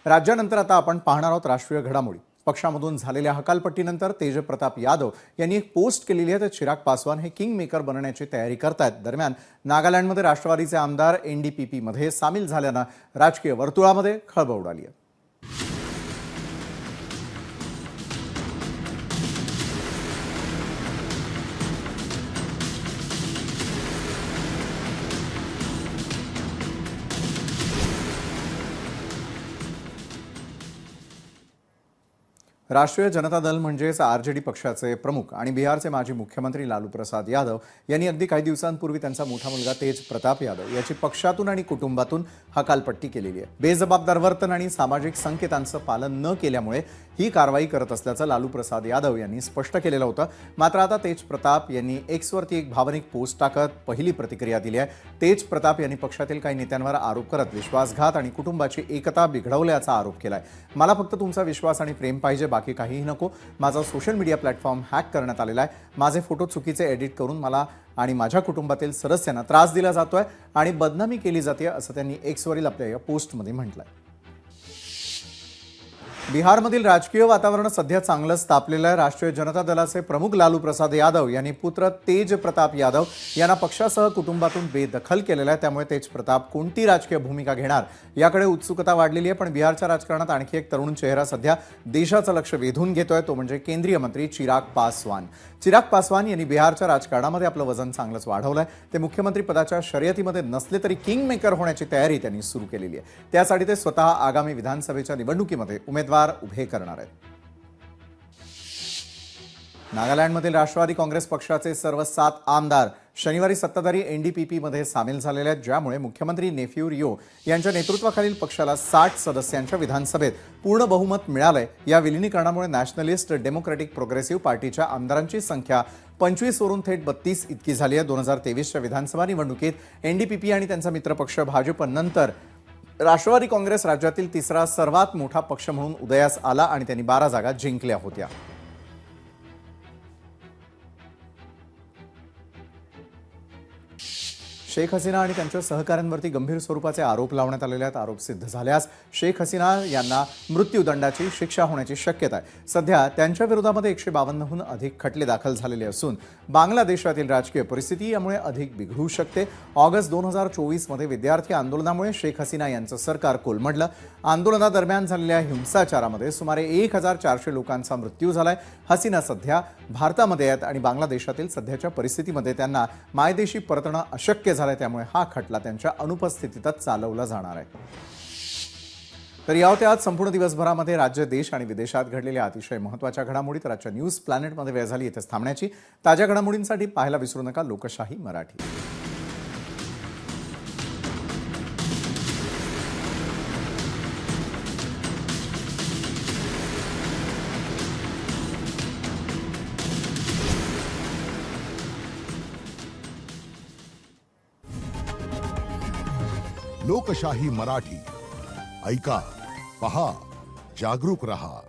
राज्यानंतर आता आपण पाहणार आहोत राष्ट्रीय घडामोडी। पक्षामधून झालेल्या हकालपट्टीनंतर तेजप्रताप यादव यांनी एक पोस्ट केलेली आहे। तर चिराग पासवान हे किंग मेकर बनण्याची तयारी करतायत। दरम्यान नागालँडमध्ये राष्ट्रवादीचे आमदार एनडीपीपी मध्ये सामील झाल्यानं राजकीय वर्तुळामध्ये खळबळ उडाली आहे। राष्ट्रीय जनता दल म्हणजेच आरजेडी पक्षाचे प्रमुख आणि बिहारचे माजी मुख्यमंत्री लालू प्रसाद यादव यांनी अगदी काही दिवसांपूर्वी त्यांचा मोठा मुलगा तेजप्रताप यादव याची पक्षातून आणि कुटुंबातून हकालपट्टी केलेली आहे। बेजबाबदार वर्तन आणि सामाजिक संकेतांचं पालन न केल्यामुळे ही कारवाई करत असल्याचं लालू प्रसाद यादव यांनी स्पष्ट केलेलं होतं। मात्र आता तेजप्रताप यांनी एक्सवरती एक भावनिक पोस्ट टाकत पहिली प्रतिक्रिया दिली आहे। तेजप्रताप यांनी पक्षातील काही नेत्यांवर आरोप करत विश्वासघात आणि कुटुंबाची एकता बिघडवल्याचा आरोप केलाय। मला फक्त तुमचा विश्वास आणि प्रेम पाहिजे, बाकी काहीही नको। माझा सोशल मीडिया प्लॅटफॉर्म हॅक करण्यात आलेला आहे। माझे फोटो चुकीचे एडिट करून मला आणि माझ्या कुटुंबातील सदस्यांना त्रास दिला जातोय आणि बदनामी केली जाते, असं त्यांनी एक्सवरील आपल्या या पोस्टमध्ये म्हटलंय। बिहारमधील राजकीय वातावरण सध्या चांगलंच तापलेलं आहे। राष्ट्रीय जनता दलाचे प्रमुख लालू प्रसाद यादव यांनी पुत्र तेजप्रताप यादव यांना पक्षासह कुटुंबातून बेदखल केलेलं आहे। त्यामुळे तेजप्रताप कोणती राजकीय भूमिका घेणार याकडे उत्सुकता वाढलेली आहे। पण बिहारच्या राजकारणात आणखी एक तरुण चेहरा सध्या देशाचं लक्ष वेधून घेतोय, तो म्हणजे केंद्रीय मंत्री चिराग पासवान। चिराग पासवान यांनी बिहारच्या राजकारणामध्ये आपलं वजन चांगलंच वाढवलंय। ते मुख्यमंत्री पदाच्या शर्यतीमध्ये नसले तरी किंग मेकर होण्याची तयारी त्यांनी सुरू केलेली आहे। त्यासाठी ते स्वतः आगामी विधानसभेच्या निवडणुकीमध्ये उमेदवार उभे करणार आहेत। नागालँडमधील राष्ट्रवादी काँग्रेस पक्षाचे सर्व 7 आमदार शनिवारी सत्ताधारी एनडीपीपी मध्ये सामील झालेले आहेत, ज्यामुळे मुख्यमंत्री नेफ्यू रियो यांच्या नेतृत्वाखालील पक्षाला 60 सदस्यांच्या विधानसभेत पूर्ण बहुमत मिळालंय। या विलीनीकरणामुळे नॅशनलिस्ट डेमोक्रॅटिक प्रोग्रेसिव्ह पार्टीच्या आमदारांची संख्या 25 वरून थेट 32 इतकी झाली आहे। 2023च्या विधानसभा निवडणुकीत एनडीपीपी आणि त्यांचा मित्रपक्ष भाजप नंतर राष्ट्रवादी काँग्रेस राज्यातील तिसरा सर्वात मोठा पक्ष म्हणून उदयास आला आणि त्यांनी 12 जागा जिंकल्या होत्या। शेख हसीना आणि त्यांच्या सहकाऱ्यांवरती गंभीर स्वरूपाचे आरोप लावण्यात आलेले आहेत। आरोप सिद्ध झाल्यास शेख हसीना यांना मृत्यूदंडाची शिक्षा होण्याची शक्यता आहे। सध्या त्यांच्या विरोधामध्ये 152हून अधिक खटले दाखल झालेले असून बांगलादेशातील राजकीय परिस्थिती यामुळे अधिक बिघडू शकते। ऑगस्ट 2024 मध्ये विद्यार्थी आंदोलनामुळे शेख हसीना यांचं सरकार कोलमडलं। आंदोलनादरम्यान झालेल्या हिंसाचारामध्ये सुमारे 1400 लोकांचा मृत्यू झालाय। हसीना सध्या भारतामध्ये आहेत आणि बांगलादेशातील सध्याच्या परिस्थितीमध्ये त्यांना मायदेशी परतणं अशक्य झालंय। त्यामुळे हा खटला त्यांच्या अनुपस्थितीतच चालवला जाणार आहे। तर यावते आज संपूर्ण दिवसभरामध्ये राज्य, देश आणि विदेशात घडलेल्या अतिशय महत्त्वाच्या घडामोडी। तर आजच्या न्यूज प्लॅनेटमध्ये वेळ झाली इथेच थांबण्याची। ताज्या घडामोडींसाठी पाहायला विसरू नका लोकशाही मराठी। लोकशाही मराठी ऐका, पहा, जागरूक रहा।